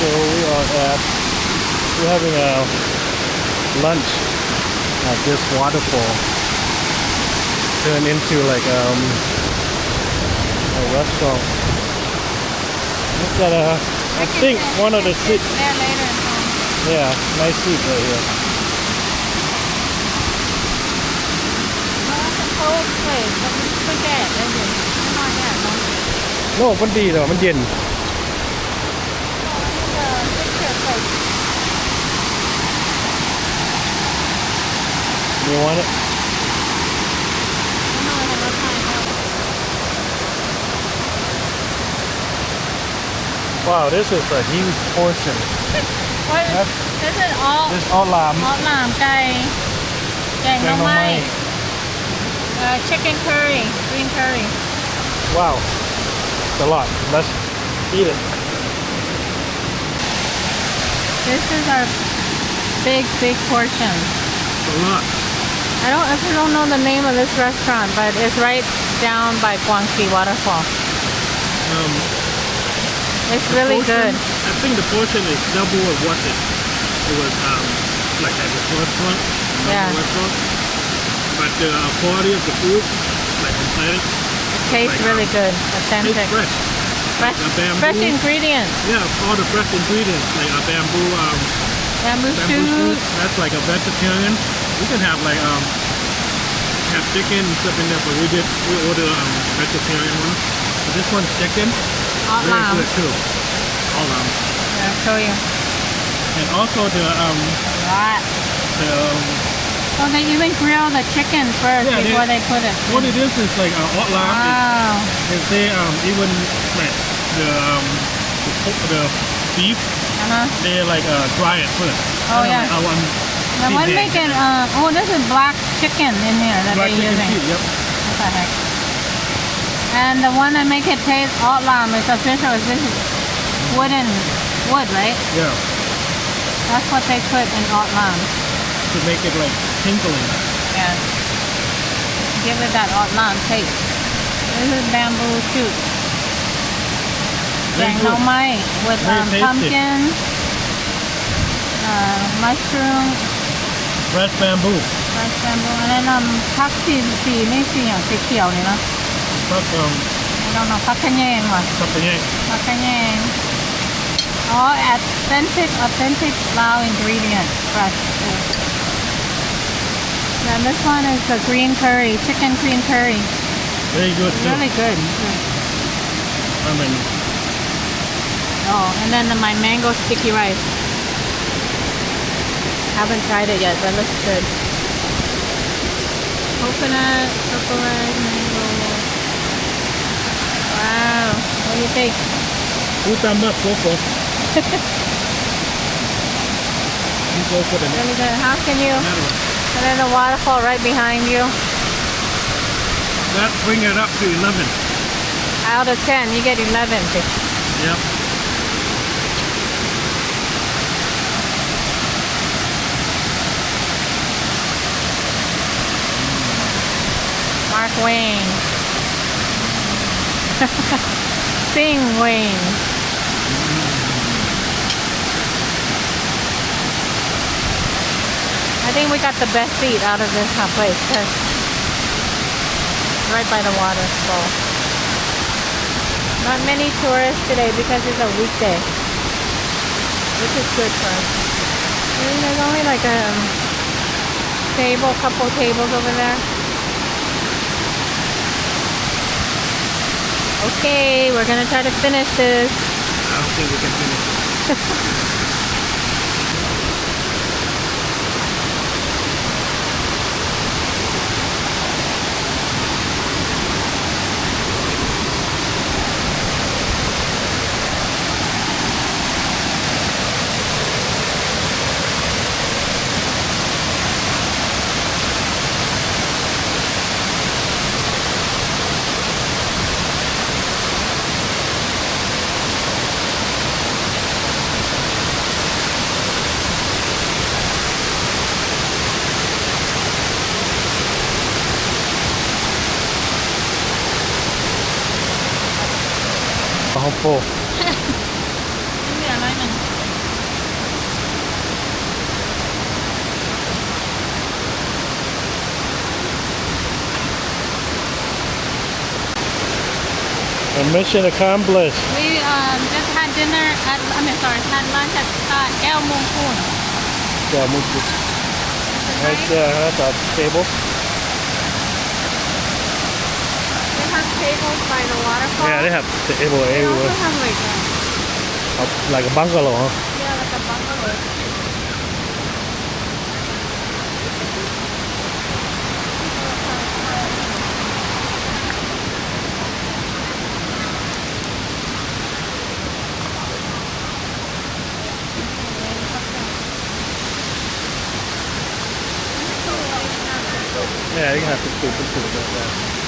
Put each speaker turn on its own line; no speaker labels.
So we're having a lunch at this waterfall. Turned into like a restaurant. Look at I think one of the seats.
There later.
Yeah, nice seat right here.
Well, that's a cold place, but it's so bad, isn't it? It's not that, no.
โน่มันดีเหรอมันเย็น
Picture place.
You want it?
No, I have no time.
Wow, this is a huge portion.
What is this? Is all
This is all lamb.
หลามไก่แกงหน่อไม้chicken curry, green curry.
Wow, it's a lot. Let's eat it.
This is our big portion.
A lot.
I don't know the name of this restaurant, but it's right down by Guangxi Waterfall. It's really
Portion,
good.
I think the portion is double of what it was like at the restaurant.
Yeah.
Restaurant. But the quality of the food, like inside it,
It tastes
like,
really good,
it's
authentic.
fresh.
Fresh,
The bamboo.
fresh ingredients.
Yeah, all the fresh ingredients like bamboo
Bamboo
shoot.
shoot.
That's like a vegetarian. You can have like have chicken and stuff in there, but we ordered vegetarian one. But this one's chicken.
All
Very
lamb.
good too. All lamb.
Yeah, I'll show you.
And also the
Right. Oh, they even grill the chicken first
Yeah,
before they put it.
what it is like all lamb.
Wow.
Is they even like the beef, they like dry it first.
Oh, yeah.
I want
The one making, oh, this is black chicken in here that
black
they're
chicken
using.
feet, yep.
What the heck? And the one that make it taste all lamb is official. This is wood, right?
Yeah.
That's what they put in all lamb.
To make it like tingling.
Yeah. Give it that all lamb taste. This is bamboo shoot.
Very
Gang
good.
no mai with
Very tasty.
pumpkin, mushroom,
Fresh bamboo.
fresh bamboo, and then pak siนี่สิอย่างสีเขียวนี่เนาะ
Plus
I don't know ผักขะแยงว่ะ
something else.
ผักขะแยง all authentic Lao ingredient fresh food. And this one is the green curry, chicken green curry.
Very good too.
Really good.
I mean,
Oh, and then my mango sticky rice. Haven't tried it yet, but it looks good. Coconut, chocolate, mango. Wow. What do you think?
who thumbs up? Go for. You go for the next
Really good. How can you?
one.
And then the waterfall right behind you.
That bring it up to 11.
Out of 10, you get 11.
Yep.
Mark Wayne. Sing Wayne. I think we got the best seat out of this place because right by the waterfall. Not many tourists today because it's a weekday, which is good for us. And there's only like a couple tables over there. Okay, we're gonna try to finish this.
I don't think we can finish. Hopeful.
ไม่มีอะไรมัน
mission accomplished.
We just had dinner at, had lunch at Keo Muong Kout.
Yeah, move this.
Nice.
That's a table.
They have tables by the waterfall.
Yeah, they have table
They also
everywhere.
have
Like a bungalow, huh?
yeah, like a bungalow.
Yeah, you can have to scoop into it.